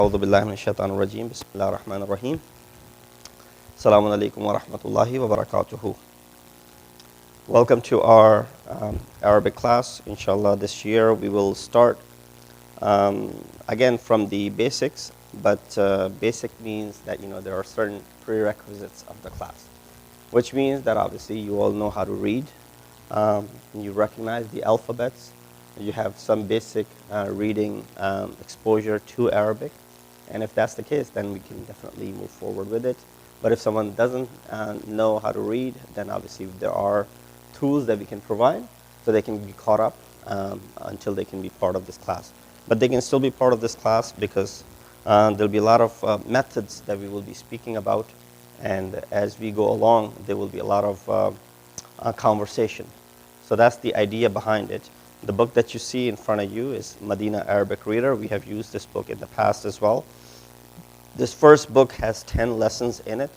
أعوذ بالله من الشيطان الرجيم بسم الله الرحمن الرحيم السلام عليكم ورحمة الله وبركاته. Welcome to our Arabic class. Inshallah, this year we will start again from the basics, but basic means that there are certain prerequisites of the class, which means that obviously you all know how to read, you recognize the alphabets, you have some basic reading exposure to Arabic, and if that's the case, then we can definitely move forward with it. But if someone doesn't know how to read, then obviously there are tools that we can provide so they can be caught up until they can be part of this class. But they can still be part of this class because there'll be a lot of methods that we will be speaking about, and as we go along, there will be a lot of conversation. So that's the idea behind it. The book that you see in front of you is Medina Arabic Reader. We have used this book in the past as well. This first book has 10 lessons in it.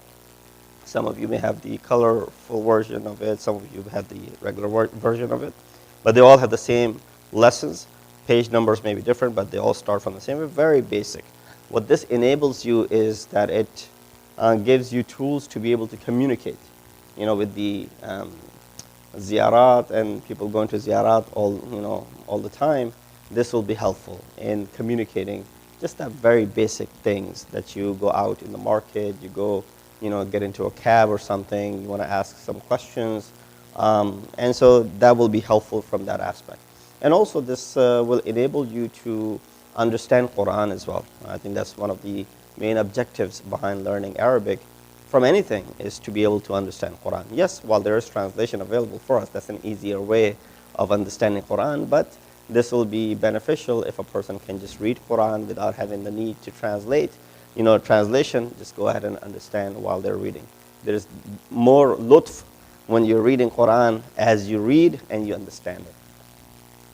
Some of you may have the colorful version of it. Some of you have the regular version of it. But they all have the same lessons. Page numbers may be different, but they all start from the same. They're very basic. What this enables you is that it gives you tools to be able to communicate, with the ziyarat and people going to ziyarat all the time. This will be helpful in communicating just that very basic things that you go out in the market, you go, get into a cab or something, you want to ask some questions. And so that will be helpful from that aspect. And also this will enable you to understand Quran as well. I think that's one of the main objectives behind learning Arabic from anything, is to be able to understand Quran. Yes, while there is translation available for us, that's an easier way of understanding Quran, but this will be beneficial if a person can just read Quran without having the need to translate. Translation, just go ahead and understand while they're reading. There's more lutf when you're reading Quran as you read and you understand it.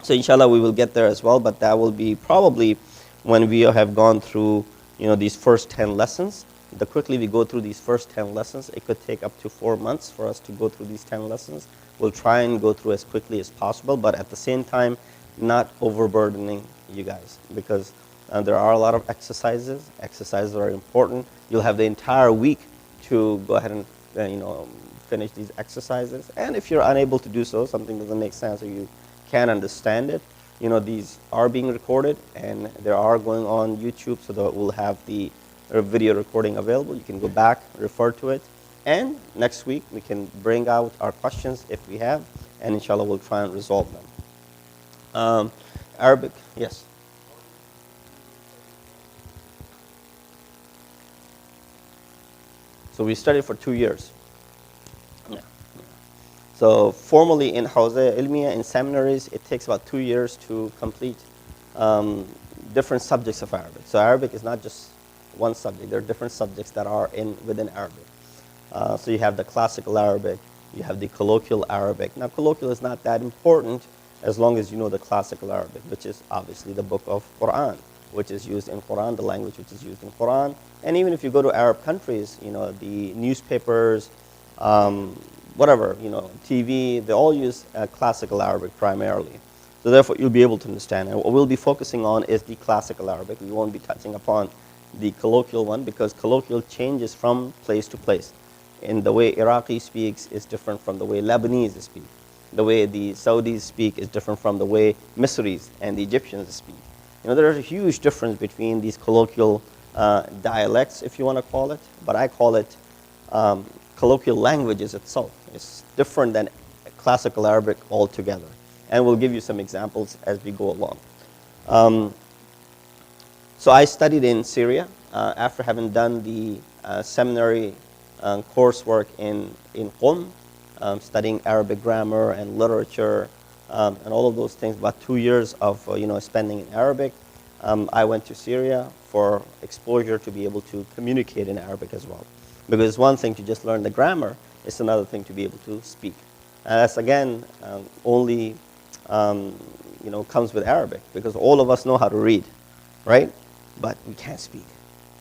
So inshallah we will get there as well, but that will be probably when we have gone through these first 10 lessons. The quickly we go through these first 10 lessons, it could take up to 4 months for us to go through these 10 lessons. We'll try and go through as quickly as possible, but at the same time, not overburdening you guys, because there are a lot of exercises. Exercises are important. You'll have the entire week to go ahead and finish these exercises. And if you're unable to do so, something doesn't make sense or you can't understand it, these are being recorded and they are going on YouTube, so that we'll have the video recording available. You can go back, refer to it, and next week we can bring out our questions if we have, and inshallah we'll try and resolve them. Arabic, yes. So we studied for 2 years. Yeah. So formally in Hawzaya Ilmiya, in seminaries, it takes about 2 years to complete different subjects of Arabic. So Arabic is not just one subject. There are different subjects that are within Arabic. So you have the classical Arabic, you have the colloquial Arabic. Now colloquial is not that important as long as you know the classical Arabic, which is obviously the book of Quran, which is used in Quran, the language which is used in Quran. And even if you go to Arab countries, the newspapers, whatever, TV, they all use classical Arabic primarily. So therefore you'll be able to understand. And what we'll be focusing on is the classical Arabic. We won't be touching upon the colloquial one, because colloquial changes from place to place. In the way Iraqi speaks is different from the way Lebanese speak. The way the Saudis speak is different from the way Misris and the Egyptians speak. There is a huge difference between these colloquial dialects, if you want to call it, but I call it colloquial languages itself. It's different than classical Arabic altogether. And we'll give you some examples as we go along. So I studied in Syria after having done the seminary coursework in Qom, studying Arabic grammar and literature and all of those things. About 2 years of spending in Arabic. I went to Syria for exposure to be able to communicate in Arabic as well. Because it's one thing to just learn the grammar, it's another thing to be able to speak. And that's again only comes with Arabic, because all of us know how to read, right? But we can't speak.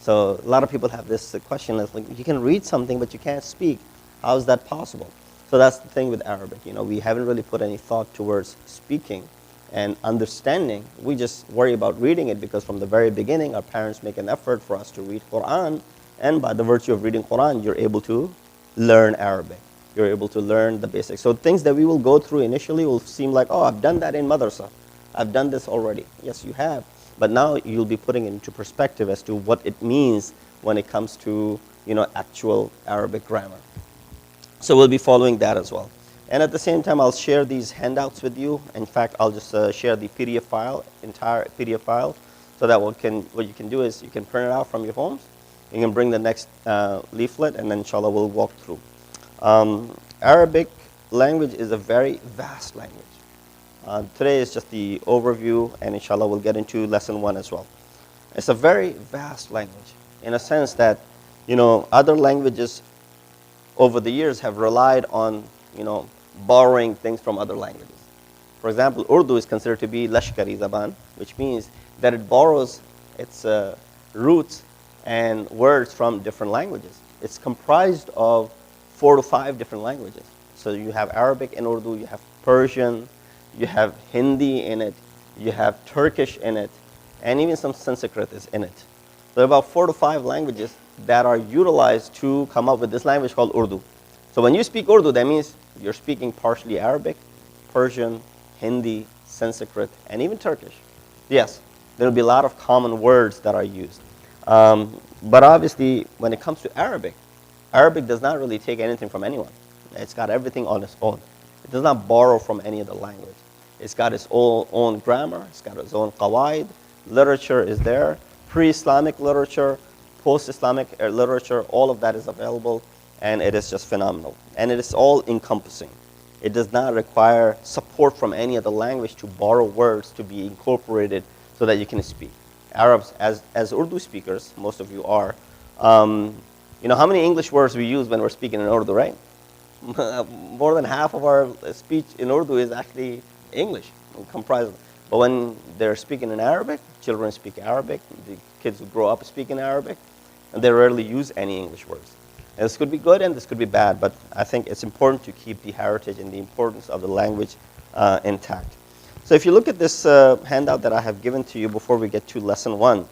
So a lot of people have this question, that's like, you can read something but you can't speak. How is that possible? So that's the thing with Arabic. We haven't really put any thought towards speaking. and understanding. We just worry about reading it because from the very beginning, our parents make an effort for us to read Quran, and by the virtue of reading Quran, you're able to learn Arabic. You're able to learn the basics. So things that we will go through initially will seem like, oh, I've done that in madrasa. I've done this already. Yes, you have. But now you'll be putting it into perspective as to what it means when it comes to, actual Arabic grammar. So we'll be following that as well. And at the same time, I'll share these handouts with you. In fact, I'll just share the PDF file, entire PDF file, so that what you can do is you can print it out from your homes. You can bring the next leaflet, and then inshallah we'll walk through. Arabic language is a very vast language. Today is just the overview, and inshallah we'll get into lesson 1 as well. It's a very vast language in a sense that, other languages over the years have relied on, borrowing things from other languages. For example, Urdu is considered to be Lashkari Zaban, which means that it borrows its roots and words from different languages. It's comprised of 4 to 5 different languages. So you have Arabic in Urdu, you have Persian, you have Hindi in it, you have Turkish in it, and even some Sanskrit is in it. There are about 4 to 5 languages that are utilized to come up with this language called Urdu. So when you speak Urdu, that means you're speaking partially Arabic, Persian, Hindi, Sanskrit, and even Turkish. Yes, there will be a lot of common words that are used. But obviously, when it comes to Arabic, Arabic does not really take anything from anyone. It's got everything on its own. It does not borrow from any other language. It's got its own grammar. It's got its own qawaid. Literature is there. Pre-Islamic literature, post-Islamic literature, all of that is available, and it is just phenomenal. And it is all encompassing. It does not require support from any other language to borrow words to be incorporated so that you can speak. Arabs, as Urdu speakers, most of you are, how many English words we use when we're speaking in Urdu, right? More than half of our speech in Urdu is actually English, comprised. But when they're speaking in Arabic, children speak Arabic, the kids who grow up speaking Arabic, and they rarely use any English words. And this could be good and this could be bad, but I think it's important to keep the heritage and the importance of the language intact. So if you look at this handout that I have given to you before we get to lesson 1,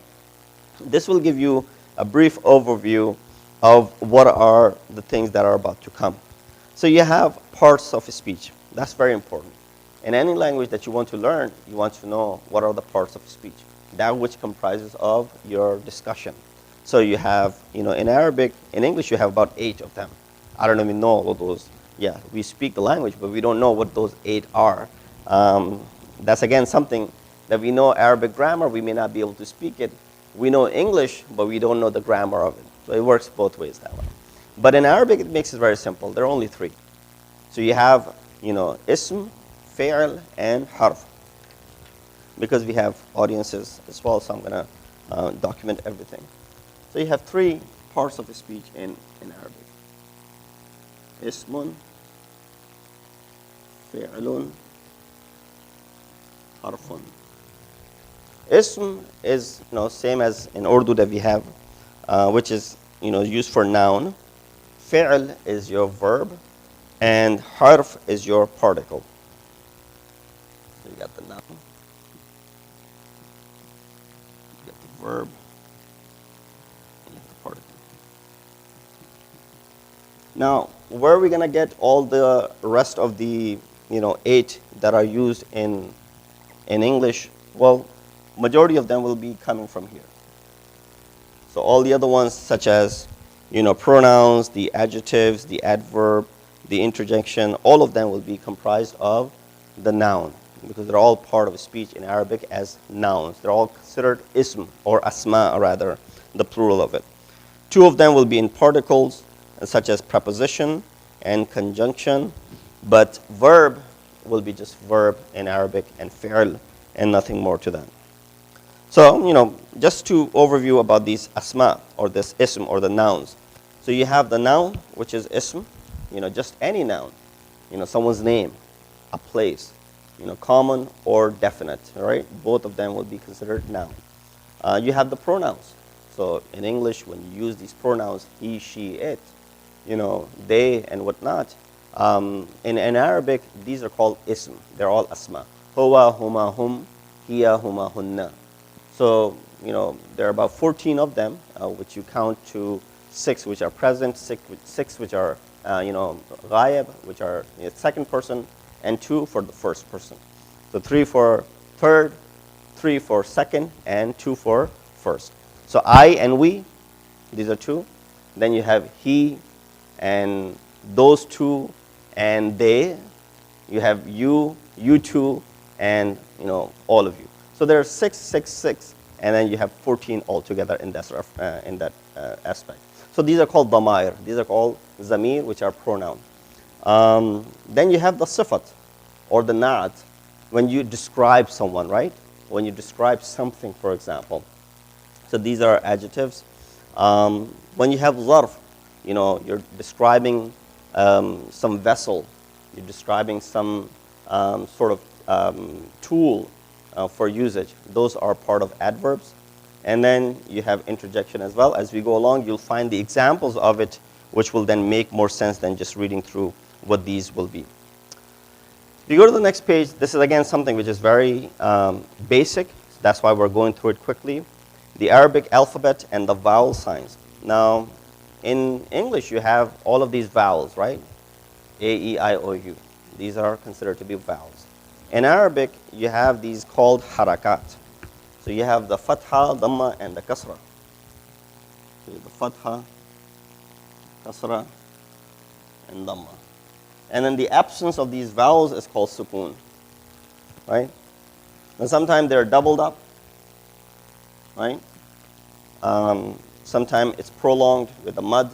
this will give you a brief overview of what are the things that are about to come. So you have parts of speech. That's very important. In any language that you want to learn, you want to know what are the parts of speech, that which comprises of your discussion. So you have, in Arabic, in English, you have about 8 of them. I don't even know all of those. Yeah, we speak the language, but we don't know what those 8 are. That's, again, something that we know Arabic grammar, we may not be able to speak it. We know English, but we don't know the grammar of it. So it works both ways that way. But in Arabic, it makes it very simple. There are only 3. So you have, ism, fi'l, and harf. Because we have audiences as well, so I'm going to document everything. So you have 3 parts of the speech in Arabic. Ismun, fi'lun, harfun. Ism is same as in Urdu that we have, which is used for noun. Fi'l is your verb, and harf is your particle. So you got the noun, you got the verb, and you have the particle. Now, where are we going to get all the rest of the 8 that are used in English? Well, majority of them will be coming from here. So all the other ones, such as pronouns, the adjectives, the adverb, the interjection, all of them will be comprised of the noun, because they're all part of a speech in Arabic as nouns. They're all considered ism, or asma rather, the plural of it. 2 of them will be in particles, such as preposition and conjunction, but verb will be just verb in Arabic, and fi'l, and nothing more to that. So, just to overview about these asma, or this ism, or the nouns. So you have the noun, which is ism, just any noun, someone's name, a place, common or definite, right? Both of them will be considered noun. You have the pronouns. So in English, when you use these pronouns, he, she, it, they, and whatnot, in Arabic, these are called ism. They're all asma. huwa, huma, hum, hiya, huma, hunna. So, there are about 14 of them, which you count to 6 which are present, 6 which are, ghaib, which are second person, and 2 for the first person. So 3 for third, 3 for second, and 2 for first. So I and we, these are 2. Then you have he and those 2 and they. You have you two, and all of you. So there are 6, 6, 6, and then you have 14 altogether in that aspect. So these are called damair. These are called zamir, which are pronoun. Then you have the sifat, or the naat, when you describe someone, right? When you describe something, for example. So these are adjectives. When you have zarf, you're describing some vessel. You're describing some sort of tool for usage. Those are part of adverbs. And then you have interjection as well. As we go along, you'll find the examples of it, which will then make more sense than just reading through what these will be. If you go to the next page, this is again something which is very basic. That's why we're going through it quickly. The Arabic alphabet and the vowel signs. Now, in English, you have all of these vowels, right? A, E, I, O, U. These are considered to be vowels. In Arabic, you have these called harakat. So you have the fatha, dhamma, and the kasra. So the fatha, kasra, and dhamma. And then the absence of these vowels is called sukoon, right? And sometimes they're doubled up, right? Sometimes it's prolonged with a mud.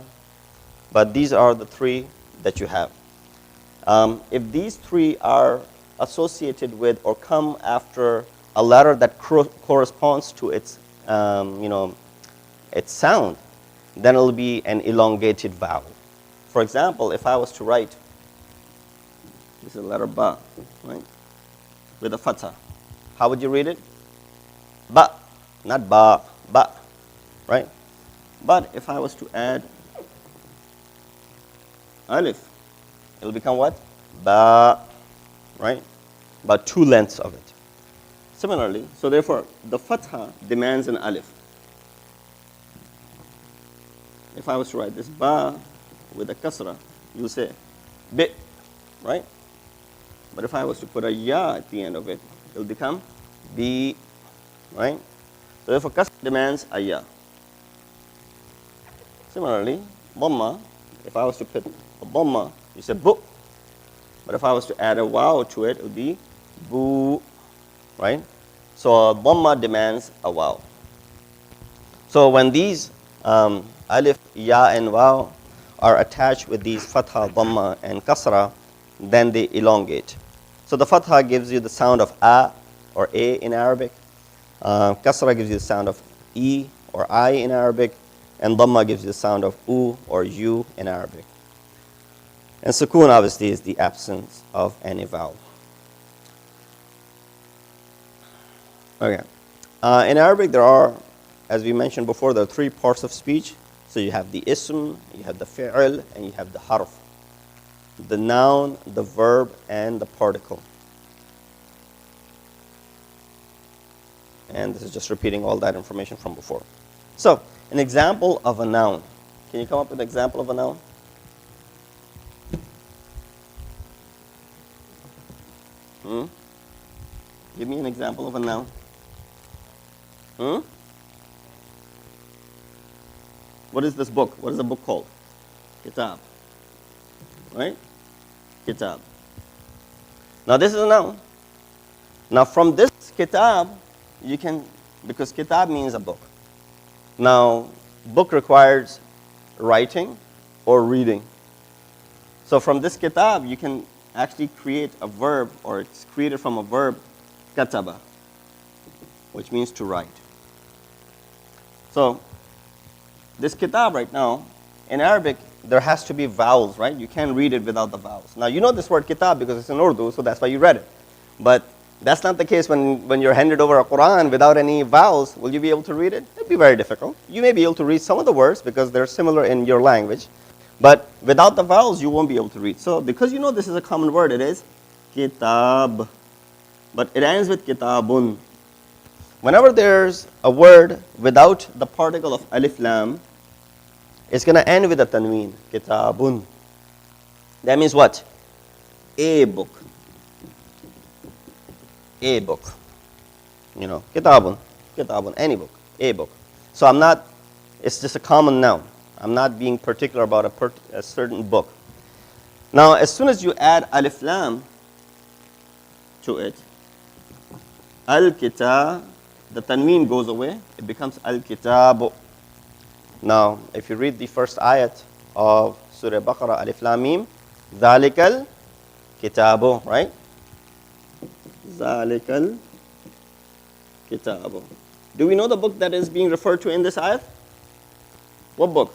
But these are the 3 that you have. If these 3 are associated with or come after a letter that corresponds to its, its sound, then it'll be an elongated vowel. For example, if I was to write, this is the letter ba, right, with a fatha, how would you read it? Ba, not ba, ba, right? But if I was to add alif, it'll become what? Ba, right? About 2 lengths of it. Similarly, so therefore, the fatha demands an alif. If I was to write this ba with a kasra, you'll say bit, right? But if I was to put a ya at the end of it, it'll become bi, right? So therefore, kasra demands a ya. Similarly, dhamma, if I was to put a dhamma, you say bu. But if I was to add a waw to it, it would be bu, right? So a dhamma demands a waw. So when these alif, ya, and waw are attached with these fatha, dhamma, and kasra, then they elongate. So the fatha gives you the sound of a or a in Arabic. Kasra gives you the sound of e or I in Arabic. And dhamma gives you the sound of u or u in Arabic. And sukoon, obviously, is the absence of any vowel. Okay. In Arabic, there are, as we mentioned before, there are 3 parts of speech. So you have the ism, you have the fi'l, and you have the harf. The noun, the verb, and the particle. And this is just repeating all that information from before. So, an example of a noun. Can you come up with an example of a noun? Give me an example of a noun. What is this book? What is the book called? Kitab. Right? Kitab. Now this is a noun. Now from this kitab, you can, because kitab means a book. Now, book requires writing or reading. So from this kitab, you can actually create a verb, or it's created from a verb, kataba, which means to write. So this kitab right now, in Arabic, there has to be vowels, right? You can't read it without the vowels. Now, you know this word kitab because it's in Urdu, so that's why you read it. But that's not the case when you're handed over a Quran without any vowels. Will you be able to read it? It'd be very difficult. You may be able to read some of the words because they're similar in your language. But without the vowels, you won't be able to read. So because you know this is a common word, it is kitab. but it ends with kitabun. Whenever there's a word without the particle of alif lam, it's going to end with a tanween, kitabun. That means what? A book. A book. You know, kitabun, kitabun, any book, a book. So I'm not, it's just a common noun. I'm not being particular about a certain book. Now, as soon as you add alif lam to it, al-kitab, the tanween goes away. It becomes al-kitab. Now, if you read the first ayat of Surah Baqarah, alif lam mim, zalikal kitabu, right? Zalikal kitabu. Do we know the book that is being referred to in this ayat? What book?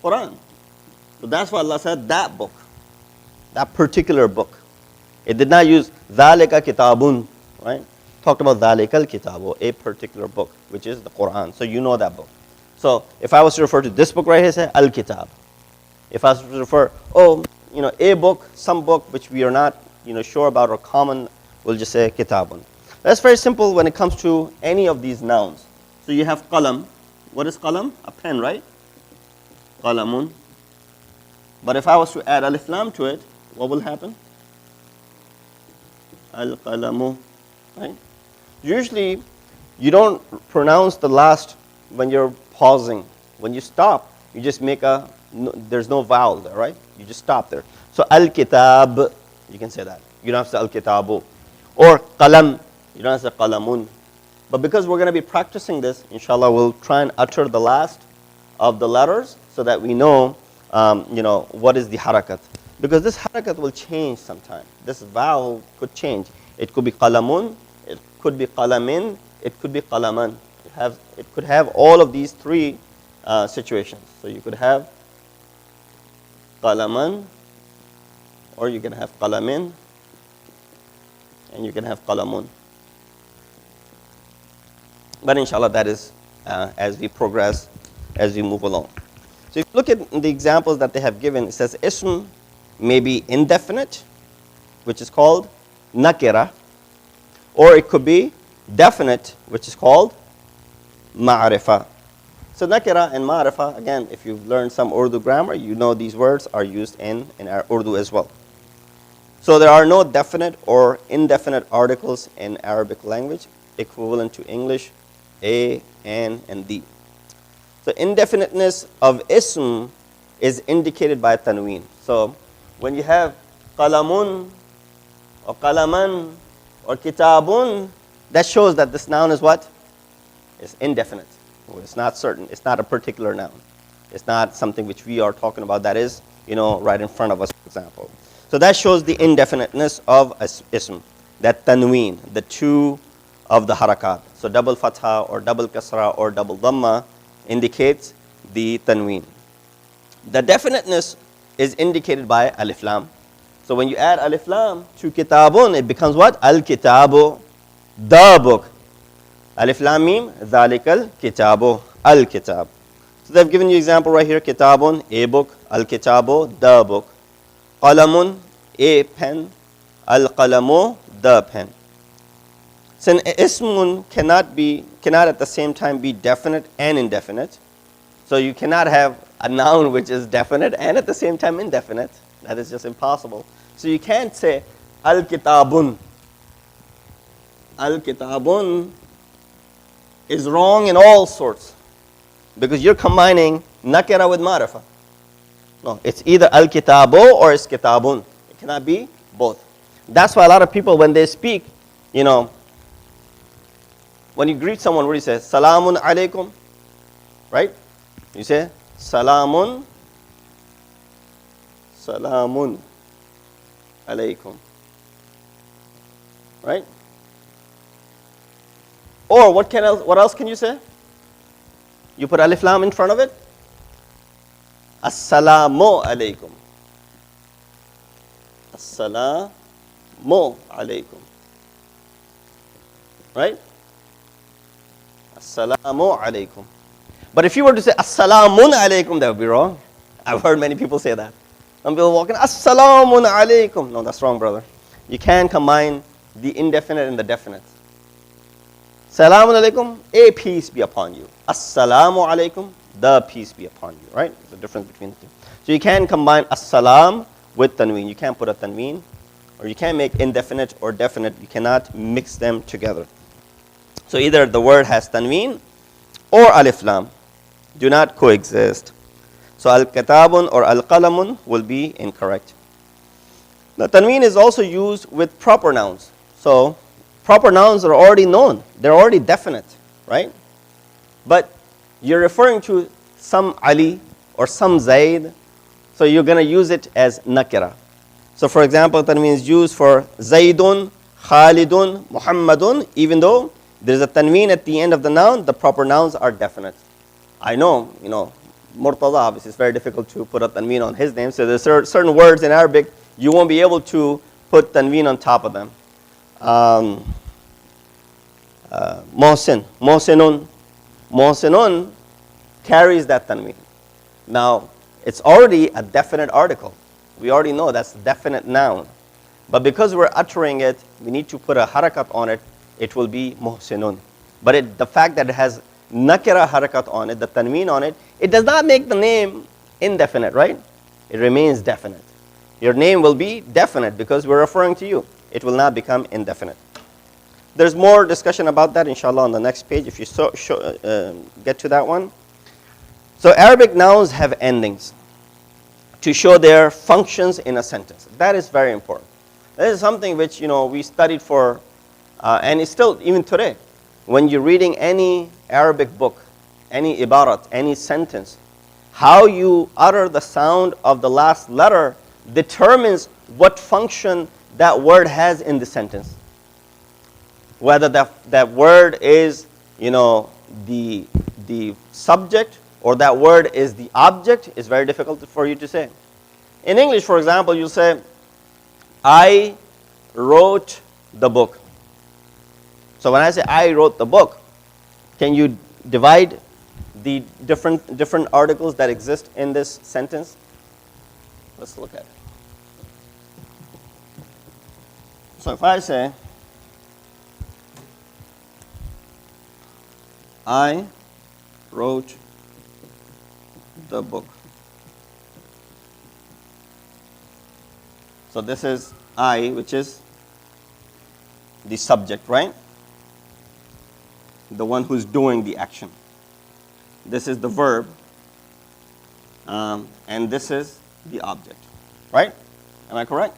Quran. So that's why Allah said that book, that particular book. It did not use zalika kitabun, right? Talked about zalikal kitabu, a particular book, which is the Quran. So you know that book. So if I was to refer to this book right here, say al-kitab. If I was to refer, a book, some book which we are not, sure about or common, we'll just say kitabun. That's very simple when it comes to any of these nouns. So you have qalam. What is qalam? A pen, right? Qalamun. But if I was to add alif lam to it, what will happen? Al-qalamu, right? Usually, you don't pronounce the last when you're pausing. When you stop, you just make there's no vowel there, right? You just stop there. So al-kitab, you can say that. You don't have to say al-kitabu. Or qalam, you don't have to say qalamun. But because we're going to be practicing this, inshallah, we'll try and utter the last of the letters so that we know, what is the harakat. Because this harakat will change sometime. This vowel could change. It could be qalamun, it could be qalamin, it could be qalaman. It could have all of these three situations. So you could have qalaman, or you can have qalamin, and you can have qalamun. But inshallah, that is as we progress, as we move along. So if you look at the examples that they have given, it says ism may be indefinite, which is called nakira, or it could be definite, which is called ma'rifa. So nakira and ma'rifa, again, if you've learned some Urdu grammar, you know these words are used in our Urdu as well. So there are no definite or indefinite articles in Arabic language equivalent to English, a, an, and the. So indefiniteness of ism is indicated by tanween. So when you have qalamun or qalaman or kitabun, that shows that this noun is what? It's indefinite. It's not certain. It's not a particular noun. It's not something which we are talking about that is, right in front of us, for example. So that shows the indefiniteness of ism, that tanween, the two of the harakat. So double fatha or double kasra or double dhamma indicates the tanween. The definiteness is indicated by alif lam. So when you add alif lam to kitabun, it becomes what? Al-kitabu, the book. Alif lam mim, dhalikal kitabu, al-kitab. So they've given you example right here, kitabun, a book, al-kitabu, the book. Qalamun, a pen, al-qalamu, the pen. So ismun cannot at the same time be definite and indefinite. So you cannot have a noun which is definite and at the same time indefinite. That is just impossible. So you can't say al-kitabun. Al-kitabun is wrong in all sorts because you're combining nakira with ma'rifa. No, it's either al-kitabu or it's kitabun. It cannot be both. That's why a lot of people, when they speak, when you greet someone, what do you say? Salamun alaikum, right? You say salamun alaikum, right? Or what else can you say? You put alif lam in front of it. Assalamu alaikum. Assalamu alaikum. Right? Assalamu alaikum. But if you were to say assalamun alaikum, that would be wrong. I've heard many people say that. Some people walking, assalamun alaikum. No, that's wrong, brother. You can combine the indefinite and the definite. Salamu alaikum, a peace be upon you. Assalamu alaikum, the peace be upon you, right? There's a difference between the two. So you can combine as-salam with tanween. You can't put a tanween, or you can't make indefinite or definite. You cannot mix them together. So either the word has tanween or alif lam. Do not coexist. So al-katabun or al-qalamun will be incorrect. Now tanween is also used with proper nouns. So proper nouns are already known. They're already definite, right? But you're referring to some Ali or some Zaid, so you're going to use it as nakira. So for example, tanween is used for Zaidun, Khalidun, Muhammadun. Even though there's a tanween at the end of the noun, the proper nouns are definite. I know, Murtaza, obviously it's very difficult to put a tanween on his name. So there's certain words in Arabic you won't be able to put tanween on top of them. Mohsin, Mohsinun. Mohsinun carries that tanween. Now, it's already a definite article. We already know that's a definite noun. But because we're uttering it, we need to put a harakat on it. It will be Mohsinun. But the fact that it has nakira harakat on it, the tanween on it, it does not make the name indefinite, right? It remains definite. Your name will be definite because we're referring to you. It will not become indefinite. There's more discussion about that, inshallah, on the next page if you get to that one. So Arabic nouns have endings to show their functions in a sentence. That is very important. This is something which we studied for, and it's still even today. When you're reading any Arabic book, any ibarat, any sentence, how you utter the sound of the last letter determines what function that word has in the sentence. Whether that word is, the subject or that word is the object is very difficult for you to say. In English, for example, you say, I wrote the book. So when I say I wrote the book, can you divide the different articles that exist in this sentence? Let's look at it. So if I say, I wrote the book. So this is I, which is the subject, right? The one who's doing the action. This is the verb, and this is the object, right? Am I correct?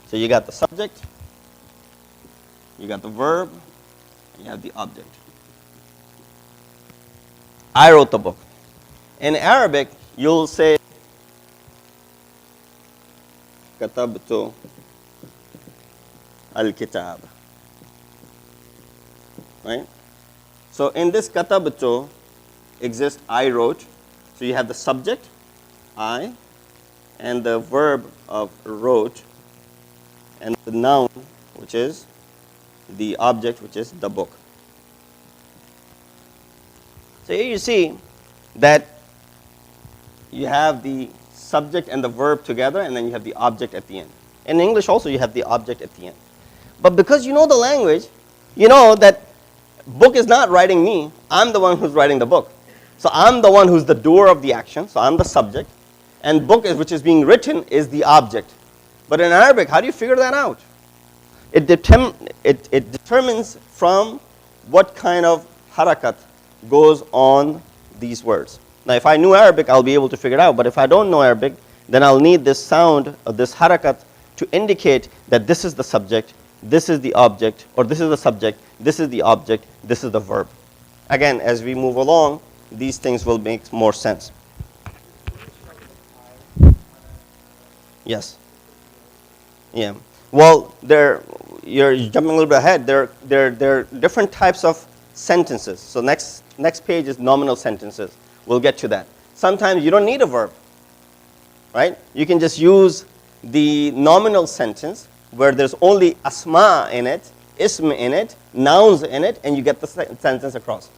So you got the subject, you got the verb, and you have the object. I wrote the book. In Arabic, you'll say, katabtu al-kitab. Right? So in this katabtu exists I wrote. So you have the subject, I, and the verb of wrote, and the noun, which is the object, which is the book. So here you see that you have the subject and the verb together, and then you have the object at the end. In English also you have the object at the end. But because you know the language, you know that book is not writing me. I'm the one who's writing the book. So I'm the one who's the doer of the action. So I'm the subject. And book, which is being written, is the object. But in Arabic, how do you figure that out? It determines from what kind of harakat goes on these words. Now, if I knew Arabic, I'll be able to figure it out. But if I don't know Arabic, then I'll need this sound, or this harakat, to indicate that this is the subject, this is the object, or this is the subject, this is the object, this is the verb. Again, as we move along, these things will make more sense. Yes. Yeah. Well, you're jumping a little bit ahead. There are different types of sentences. So next page is nominal sentences. We'll get to that. Sometimes you don't need a verb, right? You can just use the nominal sentence where there's only asma in it, ism in it, nouns in it, and you get the sentence across.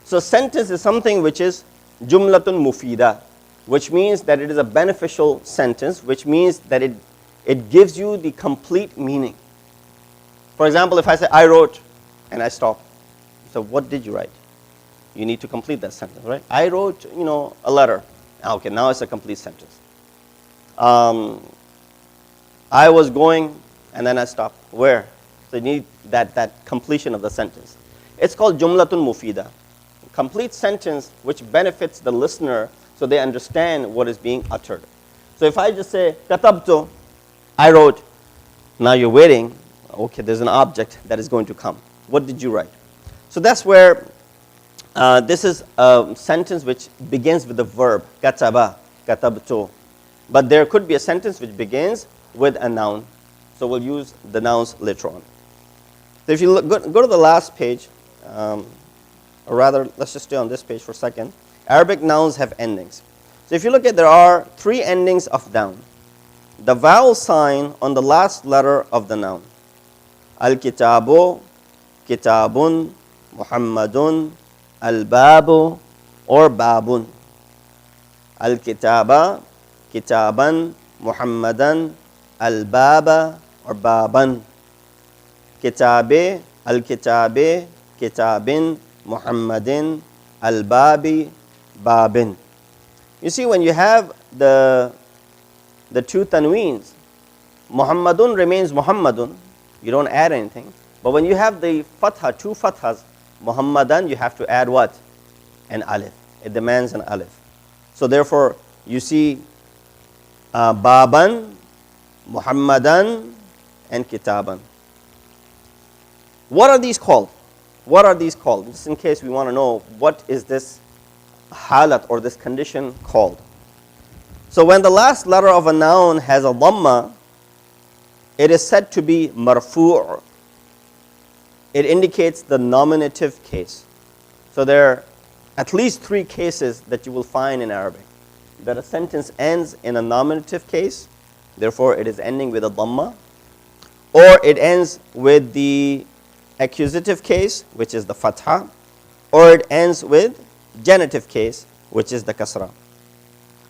So sentence is something which is jumlatun mufida, which means that it is a beneficial sentence, which means that it it gives you the complete meaning. For example, if I say, I wrote, and I stop. So what did you write? You need to complete that sentence, right? I wrote, a letter. Okay, now it's a complete sentence. I was going, and then I stopped. Where? So you need that completion of the sentence. It's called jumlatun mufida. Complete sentence which benefits the listener so they understand what is being uttered. So if I just say, katabtu, I wrote, now you're waiting, okay, there's an object that is going to come. What did you write? So that's where this is a sentence which begins with the verb, kataba, katabtu. But there could be a sentence which begins with a noun. So we'll use the nouns later on. So if you go to the last page, or rather, let's just stay on this page for a second. Arabic nouns have endings. So if you look at, there are 3 endings of noun. The vowel sign on the last letter of the noun. Al-kitabu, kitabun, Muhammadun, al-babu, or babun. Al-kitaba, kitaban, Muhammadan, al-baba, or baban. Kitabe, al-kitabe, kitabin, Muhammadin, al-babi, babin. You see, when you have the 2 tanweens, Muhammadun remains Muhammadun. You don't add anything. But when you have the fatha, 2 fathas, Muhammadan, you have to add what? An alif. It demands an alif. So therefore, you see baban, Muhammadan, and kitaban. What are these called? What are these called? Just in case we want to know, what is this halat or this condition called? So when the last letter of a noun has a dhamma, it is said to be marfu'. It indicates the nominative case. So there are at least 3 cases that you will find in Arabic. That a sentence ends in a nominative case, therefore it is ending with a dhamma, or it ends with the accusative case, which is the fatha, or it ends with genitive case, which is the kasra.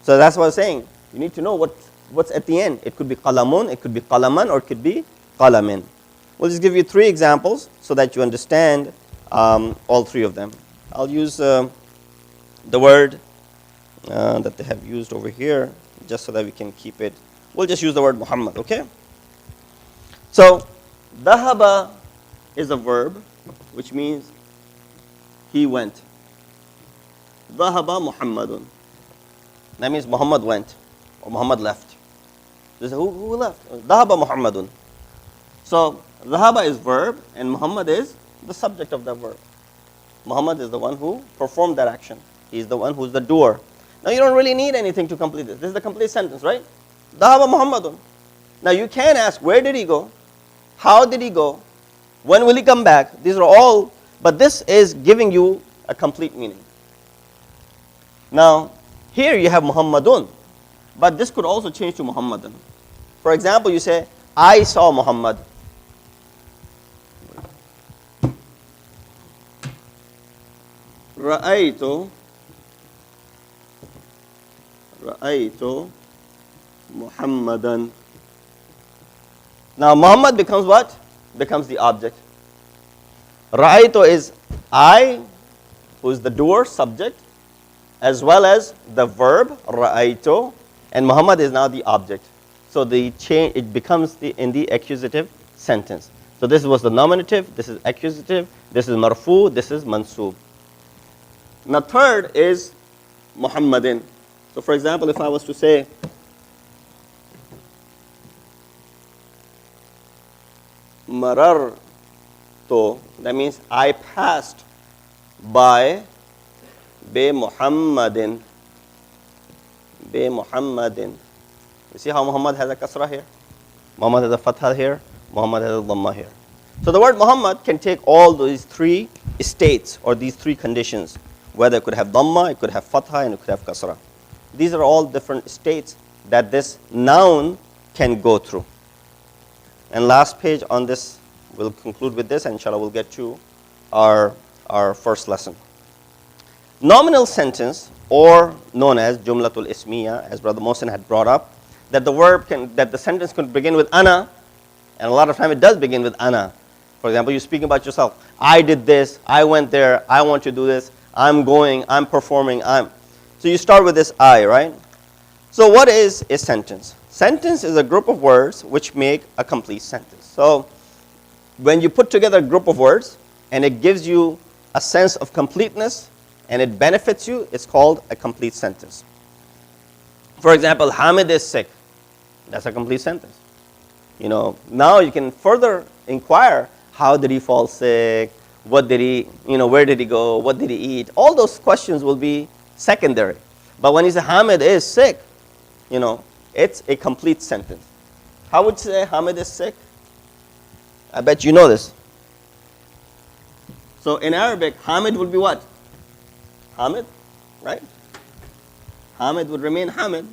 So that's what I'm saying. You need to know what's at the end. It could be qalamun, it could be qalaman, or it could be qalamin. We'll just give you 3 examples so that you understand all 3 of them. I'll use the word that they have used over here, just so that we can keep it. We'll just use the word Muhammad, okay? So, dhahaba is a verb, which means he went. Dhahaba Muhammadun. That means Muhammad went, or Muhammad left. They say, who left? Dhahaba Muhammadun. So, dhahaba is verb, and Muhammad is the subject of that verb. Muhammad is the one who performed that action. He is the one who's the doer. Now, you don't really need anything to complete this. This is the complete sentence, right? Dhahaba Muhammadun. Now, you can ask, where did he go? How did he go? When will he come back? These are all, but this is giving you a complete meaning. Now, here you have Muhammadun, but this could also change to Muhammadan. For example, you say, I saw Muhammad. Ra'aytu Muhammadan. Now, Muhammad becomes what? Becomes the object. Ra'aytu is I, who is the doer, subject, as well as the verb, ra'aytu, and Muhammad is now the object. So the change, it becomes in the accusative sentence. So this was the nominative, this is accusative, this is marfu, this is mansub. Now third is Muhammadin. So for example, if I was to say, marartu, that means I passed by be Muhammadin. Be Muhammadin. You see how Muhammad has a kasra here? Muhammad has a fatha here. Muhammad has a dhamma here. So the word Muhammad can take all these 3 states or these 3 conditions. Whether it could have dhamma, it could have fatha, and it could have kasra. These are all different states that this noun can go through. And last page on this, we'll conclude with this, and inshallah we'll get to our first lesson. Nominal sentence, or known as Jumlatul Ismiya, as Brother Mohsin had brought up, that the sentence could begin with ana, and a lot of time it does begin with ana. For example, you're speaking about yourself. I did this, I went there, I want to do this, I'm going, I'm performing, So you start with this I, right? So what is a sentence? Sentence is a group of words which make a complete sentence. So when you put together a group of words and it gives you a sense of completeness and it benefits you, it's called a complete sentence. For example, Hamid is sick. That's a complete sentence. Now you can further inquire, how did he fall sick? What did he, where did he go? What did he eat? All those questions will be secondary. But when you say Hamid is sick, it's a complete sentence. How would you say Hamid is sick? I bet you know this. So in Arabic, Hamid would be what? Hamid, right? Hamid would remain Hamid.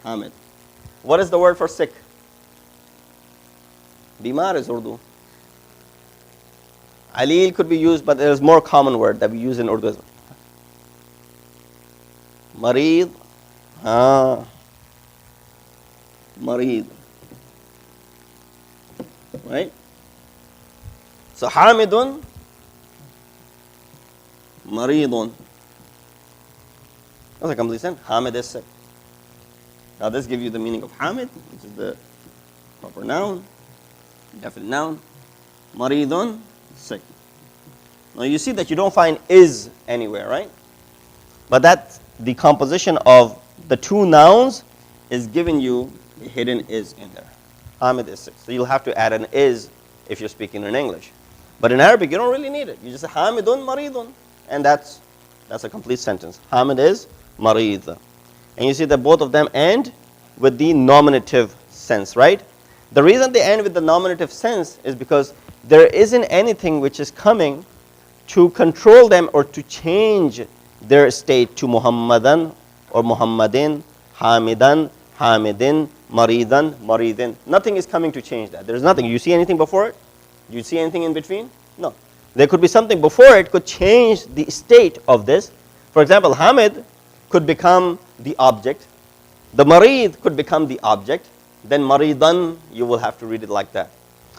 Hamid. What is the word for sick? Bimar is Urdu. Alil could be used, but there is more common word that we use in Urdu. Marid. Marid. Right? So Hamidun, Maridun. That's a complete sentence. Hamid is sick. Now this gives you the meaning of Hamid, which is the proper noun, definite noun. Maridun, sick. Now you see that you don't find is anywhere, right? But that the composition of the two nouns is giving you a hidden is in there. Hamid is sick. So you'll have to add an is if you're speaking in English. But in Arabic, you don't really need it. You just say Hamidun, Maridun. And that's a complete sentence. Hamid is Marid. And you see that both of them end with the nominative sense, right? The reason they end with the nominative sense is because there isn't anything which is coming to control them or to change their state to Muhammadan or Muhammadin, Hamidan, Hamidin, Maridan, Maridin. Nothing is coming to change that. There's nothing. You see anything before it? You see anything in between? No. There could be something before it could change the state of this. For example, Hamid could become the object. The Marid could become the object. Then Maridan, you will have to read it like that.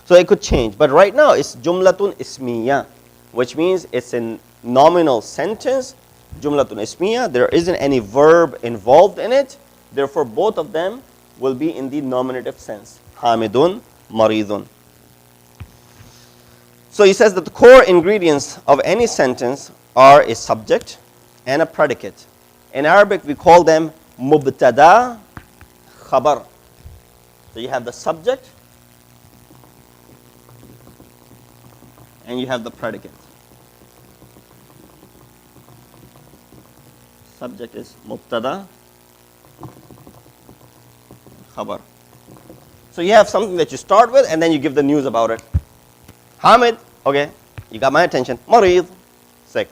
So it could change. But right now, it's Jumlatun Ismiya, which means it's a nominal sentence. Jumlatun Ismiya, there isn't any verb involved in it. Therefore, both of them will be in the nominative sense. Hamidun, Maridun. So he says that the core ingredients of any sentence are a subject and a predicate. In Arabic, we call them mubtada, khabar. So you have the subject and you have the predicate. Subject is mubtada, khabar. So you have something that you start with and then you give the news about it. Hamid, okay, you got my attention. Marid, sick.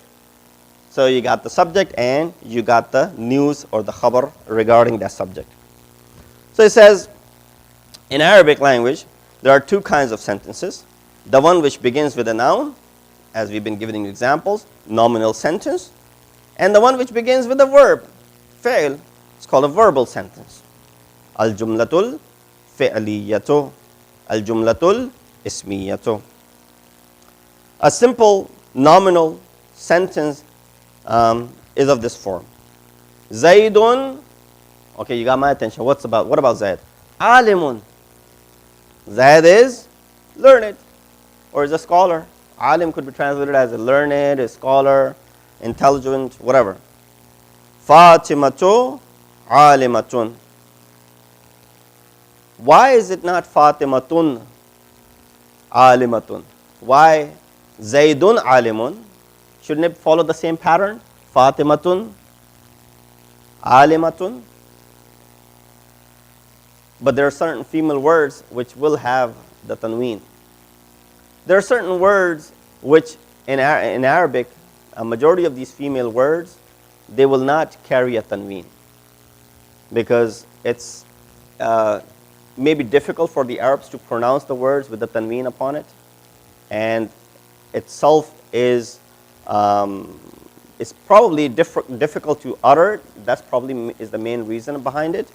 So you got the subject and you got the news or the khabar regarding that subject. So it says, in Arabic language, there are two kinds of sentences. The one which begins with a noun, as we've been giving examples, nominal sentence. And the one which begins with a verb, fi'l, it's called a verbal sentence. Al-jumlatul fi'liyatu, al-jumlatul ismiyatu. A simple nominal sentence is of this form. Zaydun, okay, you got my attention. What about Zayd? Alimun. Zayd is learned or is a scholar. Alim could be translated as a learned, a scholar, intelligent, whatever. Fatimatu alimatun. Why is it not Fatimatun alimatun? Why Zaydun alimun? Shouldn't it follow the same pattern? Fatimatun alimatun. But there are certain female words which will have the tanween. There are certain words which in Arabic, a majority of these female words, they will not carry a tanween because it's maybe difficult for the Arabs to pronounce the words with the tanween upon it, and itself is probably difficult to utter. That's probably is the main reason behind it.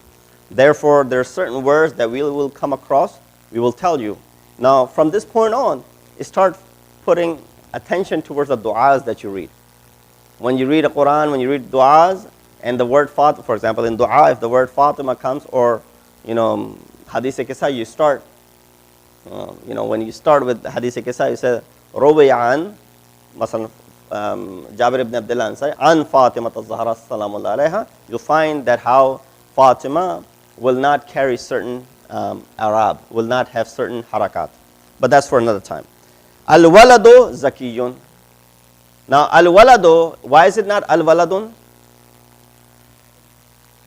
Therefore, there are certain words that we will come across, we will tell you. Now, from this point on, start putting attention towards the du'as that you read. When you read a Quran, when you read du'as, and the word Fatima, for example, in du'a, if the word Fatima comes, or, Hadith-e-Qissa, you start, when you start with Hadith-e-Qissa, you say, Rubi'an, مثلا Jabir ibn Abdullah Ansari, An Fatima al-Zahra salamullah alayha, you find that how Fatima will not carry certain Arab, will not have certain harakat. But that's for another time. Al-waladu zakiyun. Now, al-waladu, why is it not al-waladun?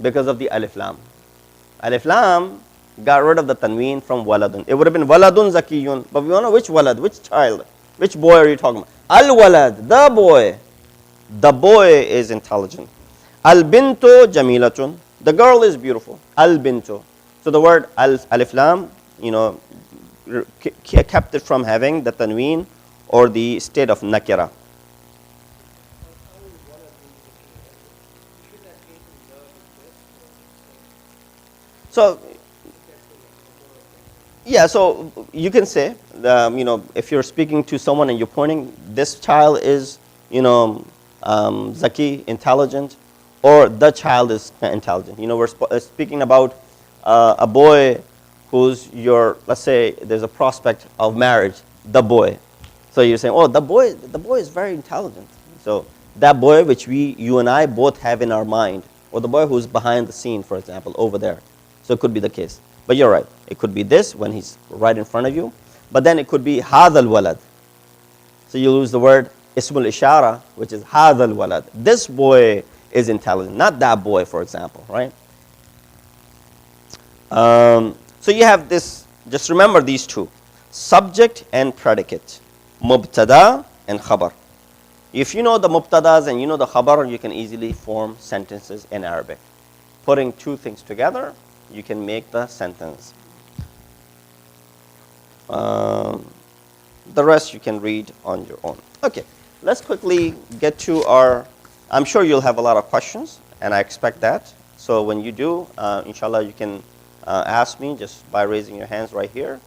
Because of the alif lam. Alif lam got rid of the tanween from waladun. It would have been waladun zakiyun. But we want to know which walad, which child, which boy are you talking about? Al-walad, the boy. The boy is intelligent. Al-bintu jamilatun. The girl is beautiful. Al-bintu. So the word alif lam, kept it from having the tanween or the state of nakira. So, yeah, so you can say, if you're speaking to someone and you're pointing, this child is, zaki, intelligent, or the child is intelligent. We're speaking about a boy who's let's say there's a prospect of marriage, the boy. So you're saying, oh, the boy is very intelligent. So that boy which you and I both have in our mind, or the boy who's behind the scene, for example, over there. So it could be the case. But you're right. It could be this when he's right in front of you. But then it could be hadha al-walad. So you use the word ismul ishara, which is hadha al-walad. This boy is intelligent, not that boy, for example, right? So you have this, just remember these two. Subject and predicate. Mubtada and khabar. If you know the mubtadas and you know the khabar, you can easily form sentences in Arabic. Putting two things together, you can make the sentence. The rest you can read on your own. Okay, let's quickly get to I'm sure you'll have a lot of questions, and I expect that. So when you do, inshallah, you can ask me just by raising your hands right here,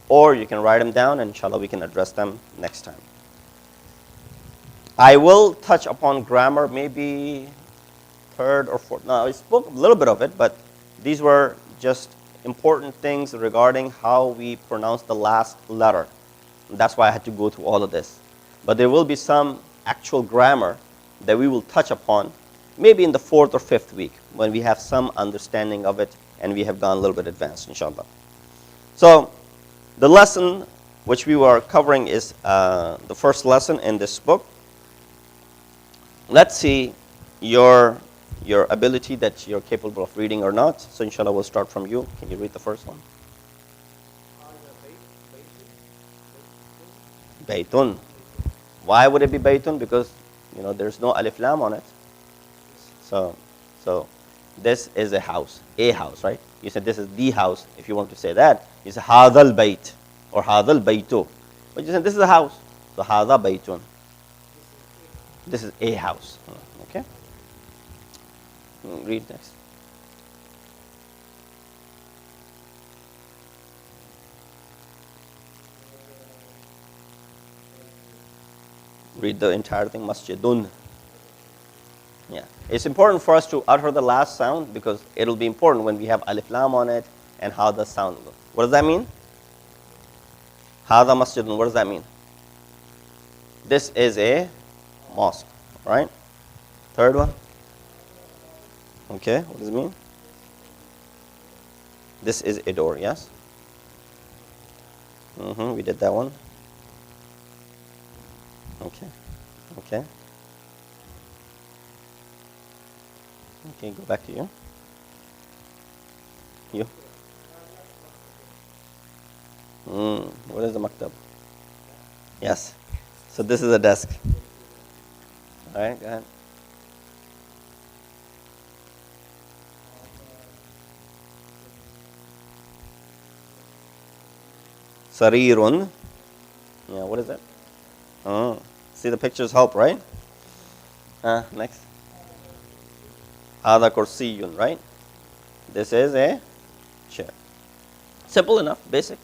or you can write them down, and inshallah, we can address them next time. I will touch upon grammar maybe third or fourth. Now, I spoke a little bit of it, but these were just important things regarding how we pronounce the last letter. That's why I had to go through all of this. But there will be some actual grammar that we will touch upon maybe in the fourth or fifth week when we have some understanding of it and we have gone a little bit advanced, inshallah. So the lesson which we were covering is the first lesson in this book. Let's see your ability that you're capable of reading or not. So inshallah, we'll start from you. Can you read the first one? Baytun. Why would it be baytun? Because there's no alif lam on it. So this is a house, right? You said this is the house. If you want to say that, you say hadal bayt or hadal baytu. But you said this is a house. So hada baytun. This is a house. Okay. Read next. Read the entire thing. Masjidun. Yeah. It's important for us to utter the last sound because it'll be important when we have alif lam on it and how the sound goes. What does that mean? Hada masjidun. What does that mean? This is a mosque, right? Third one. Okay, what does it mean? This is a door, yes? We did that one. Okay. Okay, go back to you. What is the maktab? Yes. So this is a desk. All right, go ahead. Sarirun. Yeah, what is that? Oh, see the pictures help, right? Next. Hada kursiyun, right? This is a chair. Simple enough, basic.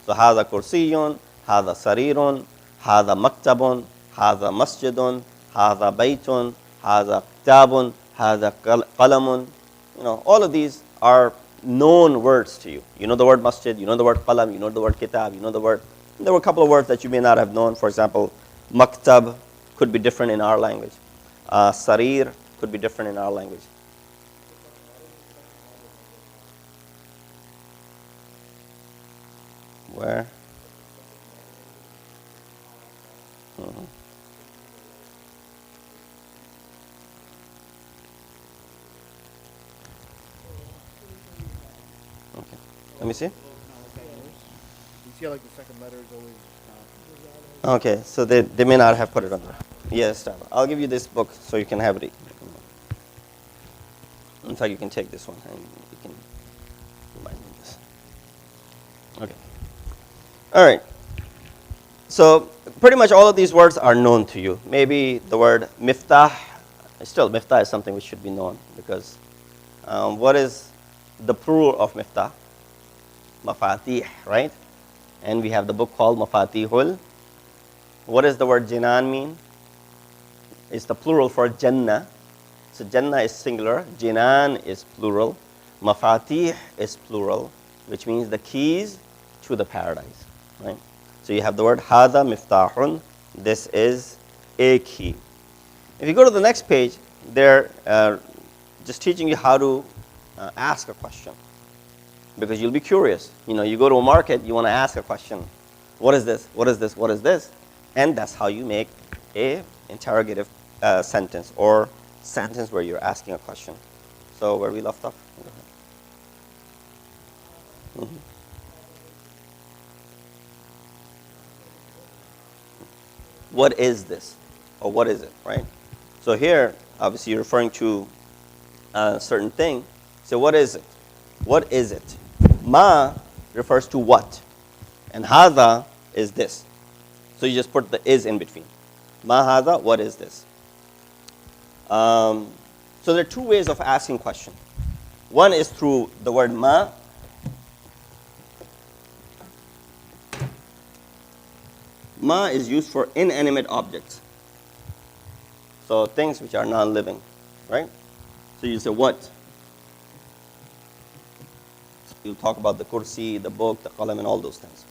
So هذا كرسي, هذا سرير, هذا مكتب, هذا مسجد, هذا بيت, هذا كتاب, هذا قلم. All of these are known words to you. You know the word masjid, you know the word qalam, you know the word kitab, you know the word. There were a couple of words that you may not have known. For example, maktab could be different in our language. Sarir could be different in our language. Where? Mm-hmm. Okay. Let me see. You see, like the second letter is always. Okay, so they may not have put it on there. Yes, I'll give you this book so you can have it. In fact, you can take this one and you can remind me of this. Okay. All right. So pretty much all of these words are known to you. Maybe the word miftah, still miftah is something which should be known because what is the plural of miftah? Mafatih, right? And we have the book called Mafatihul. What does the word jinan mean? It's the plural for Jannah. So Jannah is singular, jinan is plural, mafatih is plural, which means the keys to the paradise, right? So you have the word hada miftahun, this is a key. If you go to the next page, they're just teaching you how to ask a question, because you'll be curious. You go to a market, you want to ask a question. What is this? What is this? What is this? And that's how you make a interrogative sentence or sentence where you're asking a question. So where we left off? Mm-hmm. What is this? Or what is it, right? So here, obviously you're referring to a certain thing. So what is it? What is it? Ma refers to what. And hada is this. So you just put the is in between. Ma hada, what is this? So there are two ways of asking question. One is through the word ma. Ma is used for inanimate objects. So things which are non-living, right? So you say what? So you'll talk about the kursi, the book, the qalam, and all those things.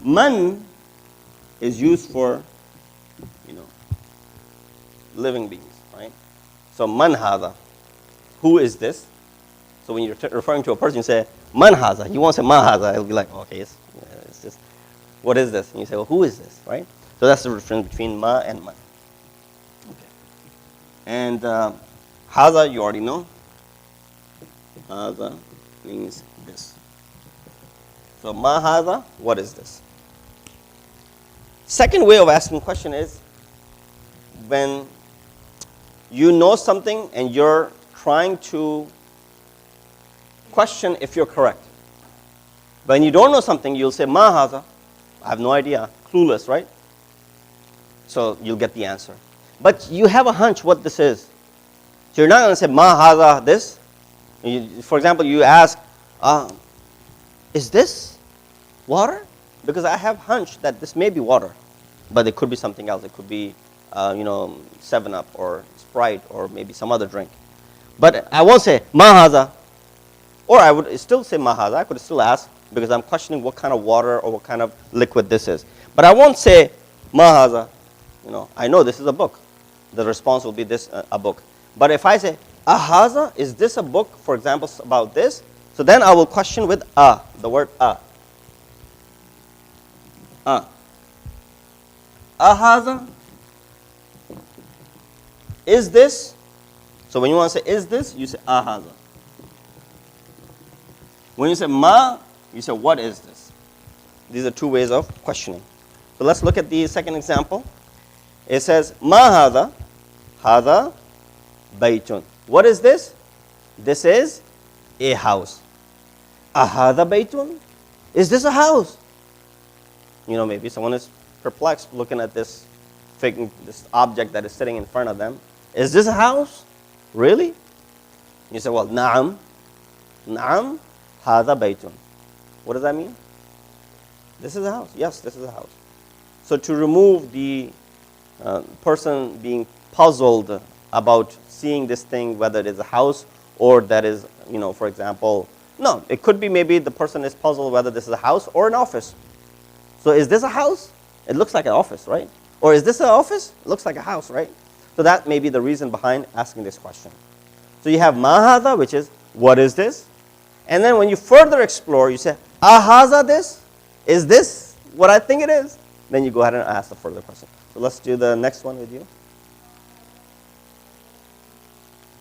Man is used for, living beings, right? So man hada, who is this? So when you're referring to a person, you say man hada. You won't say ma hada. It'll be like, okay, it's just, what is this? And you say, well, who is this, right? So that's the difference between ma and man. Okay. And hada, you already know. Hada means this. So ma hada, what is this? Second way of asking question is when you know something and you're trying to question if you're correct. When you don't know something, you'll say, ma haza. I have no idea. Clueless, right? So you'll get the answer. But you have a hunch what this is. So you're not going to say, ma haza this. For example, you ask, is this water? Because I have hunch that this may be water. But it could be something else. It could be 7-Up or Sprite or maybe some other drink. But I won't say, ma haza. Or I would still say ma haza. I could still ask because I'm questioning what kind of water or what kind of liquid this is. But I won't say ma haza. I know this is a book. The response will be this, a book. But if I say, haza, is this a book, for example, about this? So then I will question with the word haza. Is this? So when you want to say is this, you say haza. When you say ma, you say what is this? These are two ways of questioning. So let's look at the second example. It says ma hada baytun. What is this? This is a house. Ahada baytun? Is this a house? Maybe someone is perplexed looking at this object that is sitting in front of them. Is this a house? Really? You say, well, na'am. Naam, hada baytun. What does that mean? This is a house. Yes, this is a house. So to remove the person being puzzled about seeing this thing, whether it is a house or that is, for example, no, it could be maybe the person is puzzled whether this is a house or an office. So is this a house? It looks like an office, right? Or is this an office? It looks like a house, right? So that may be the reason behind asking this question. So you have ma hadha, which is, what is this? And then when you further explore, you say, ahaza this? Is this what I think it is? Then you go ahead and ask the further question. So let's do the next one with you.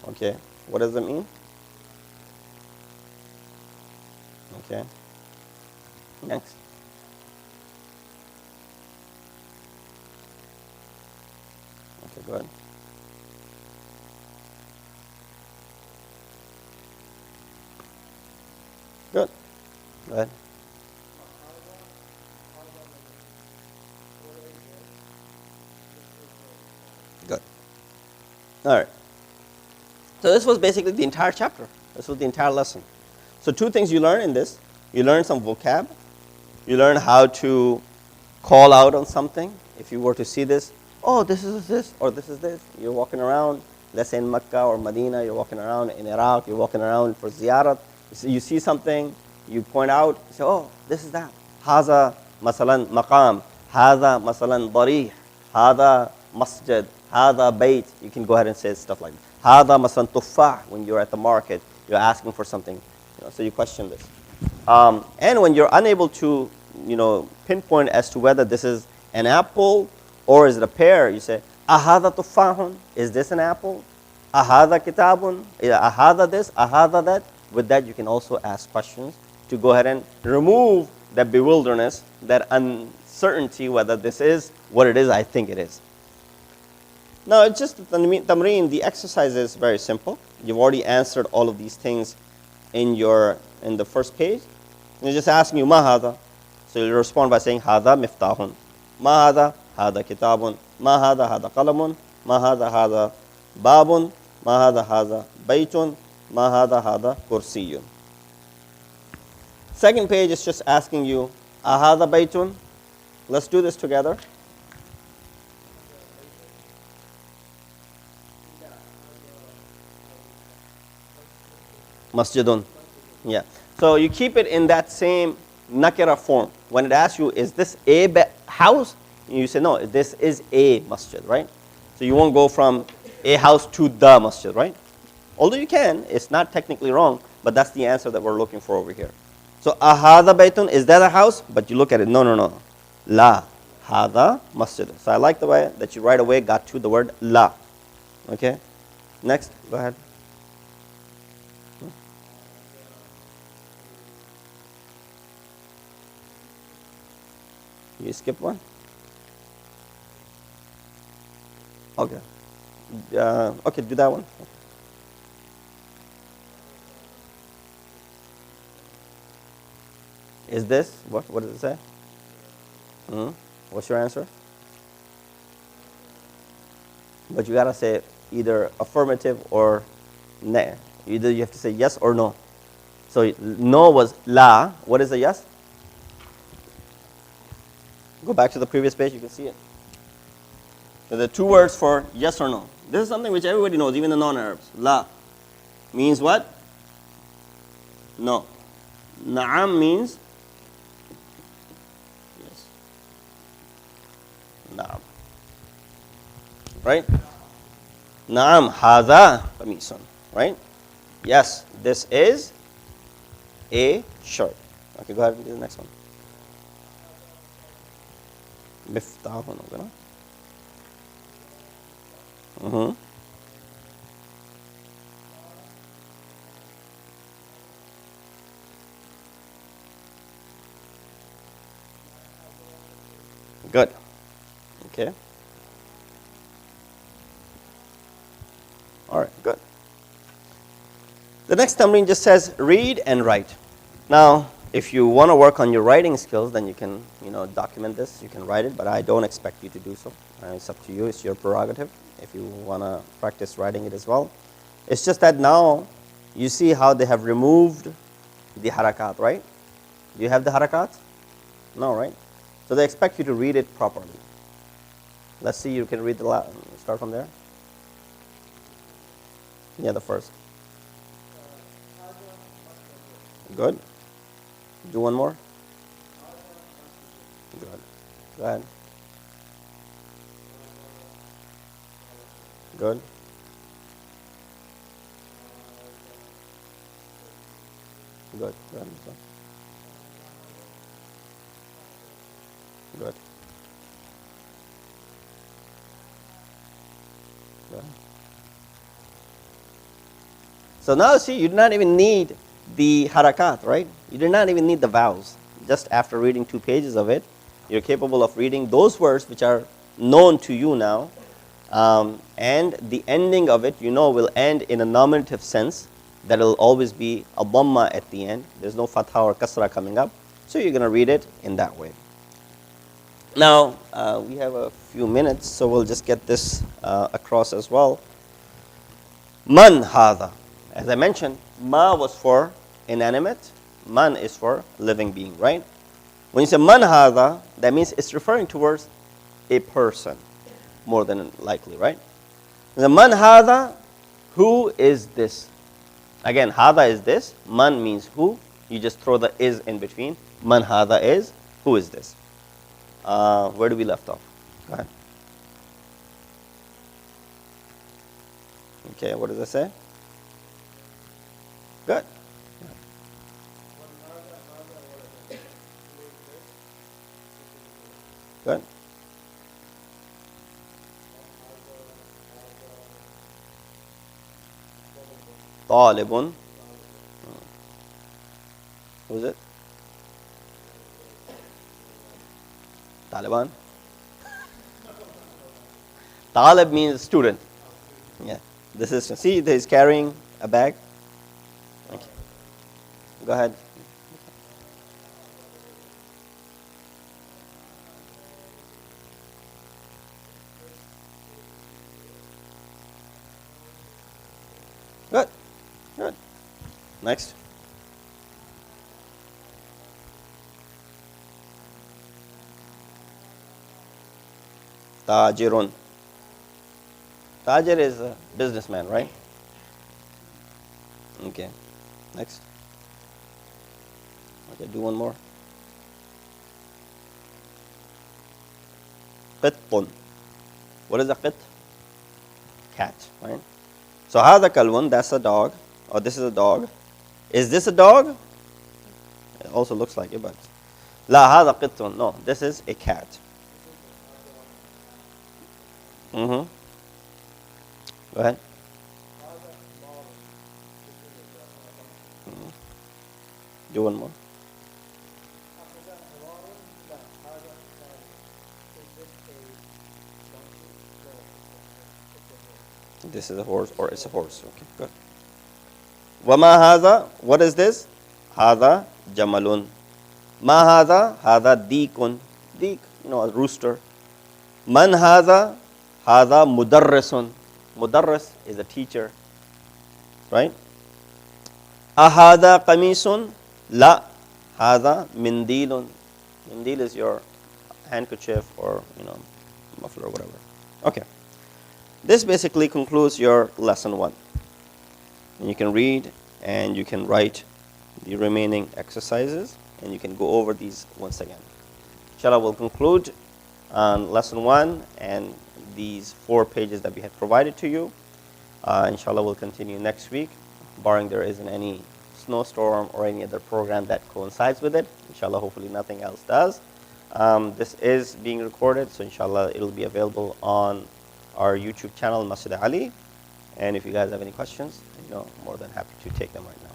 Okay, what does it mean? Okay, next. Okay, go ahead. Good. Go ahead. Good. All right. So this was basically the entire chapter. This was the entire lesson. So two things you learn in this. You learn some vocab. You learn how to call out on something. If you were to see this, oh, this is this, or this is this. You're walking around, let's say in Mecca or Medina, you're walking around in Iraq, you're walking around for ziyarat. You see something, you point out, you say, oh, this is that. Haza masalan maqam, haza masalan darih, haza masjid, haza bayt. You can go ahead and say stuff like that. Haza masalan tuffah, when you're at the market, you're asking for something. So you question this. And when you're unable to, pinpoint as to whether this is an apple or is it a pear, you say, ahada tuffahun, is this an apple? Ahada kitabun, ahada this, ahada that. With that, you can also ask questions to go ahead and remove that bewilderness, that uncertainty whether this is what it is I think it is. Now, it's just the tamreen, the exercise is very simple. You've already answered all of these things in the first page. And it's just asking you, ma hada. So you'll respond by saying, hada miftahun. Ma hada, hada kitabun. Ma hada, hada qalamun. Ma hada, hada babun. Ma hada, hada baytun. Ma hada, hada kursiyun. Second page is just asking you, ahada baytun. Let's do this together. Masjidun. Yeah. So you keep it in that same nakira form. When it asks you, is this a house? You say, no, this is a masjid, right? So you won't go from a house to the masjid, right? Although you can, it's not technically wrong, but that's the answer that we're looking for over here. So, ahada baytun, is that a house? But you look at it, no. La, hada masjid. So I like the way that you right away got to the word la. Okay? Next, go ahead. You skip one? Okay. Okay, do that one. Is this, what does it say? What's your answer? But you gotta say either affirmative or nay. Either you have to say yes or no. So no was la. What is a yes? Go back to the previous page, you can see it. So there are two words for yes or no. This is something which everybody knows, even the non-Arabs. La means what? No. Na'am means yes. Na'am. Right? Na'am, hadha qamisun. Right? Yes, this is a shirt. Okay, go ahead and do the next one. Miftahun होगा ना? Good. Okay. All right, good. The next tamreen just says read and write. Now, if you want to work on your writing skills, then you can, document this. You can write it, but I don't expect you to do so. It's up to you. It's your prerogative if you want to practice writing it as well. It's just that now you see how they have removed the harakat, right? Do you have the harakat? No, right? So they expect you to read it properly. Let's see, you can read the start from there. Yeah, the first. Good. Do one more. Good. Go ahead. Good. Good. Good. Good. Good. So now see, you do not even need the harakat, right? You do not even need the vowels. Just after reading 2 pages of it, you're capable of reading those words which are known to you now. And the ending of it, will end in a nominative sense. That will always be a dhamma at the end. There's no fatha or kasra coming up. So you're going to read it in that way. Now, we have a few minutes, so we'll just get this across as well. Man hadha. As I mentioned, ma was for inanimate. Man is for living being, right? When you say man hadha, that means it's referring towards a person, more than likely, right? The man hadha, who is this? Again, hadha is this. Man means who. You just throw the is in between. Man hadha is, who is this? Where do we left off? Go ahead. Okay, what does it say? Good. Good. Talibun. Who is it? Taliban. Talib means student. Yeah. This is, see, he's carrying a bag. Okay. Go ahead. Good. Good. Next. Tajirun. Tajir is a businessman, right? Okay. Next. Okay, do one more. Qittun. What is a qit? Cat, right? So hadha kalbun, that's a dog, or this is a dog. Is this a dog? It also looks like it, but la hadha qittun. No, this is a cat. Mm-hmm. Go ahead. Do one more. This is a horse, or it's a horse. Okay, good. Wama hadha, what is this? Hadha jamalun. Ma hadha, hadha deekun. Deek, a rooster. Man hadha, hadha mudarrisun. Mudarris is a teacher, right? Ahada qamisun, la hadha mindilun. Mindil is your handkerchief or muffler or whatever. Okay. This basically concludes your lesson 1. And you can read and you can write the remaining exercises and you can go over these once again. Inshallah, we'll conclude on lesson 1 and these 4 pages that we have provided to you. Inshallah, we'll continue next week, barring there isn't any snowstorm or any other program that coincides with it. Inshallah, hopefully nothing else does. This is being recorded, so inshallah it'll be available on our YouTube channel, Masjid Ali. And if you guys have any questions, more than happy to take them right now.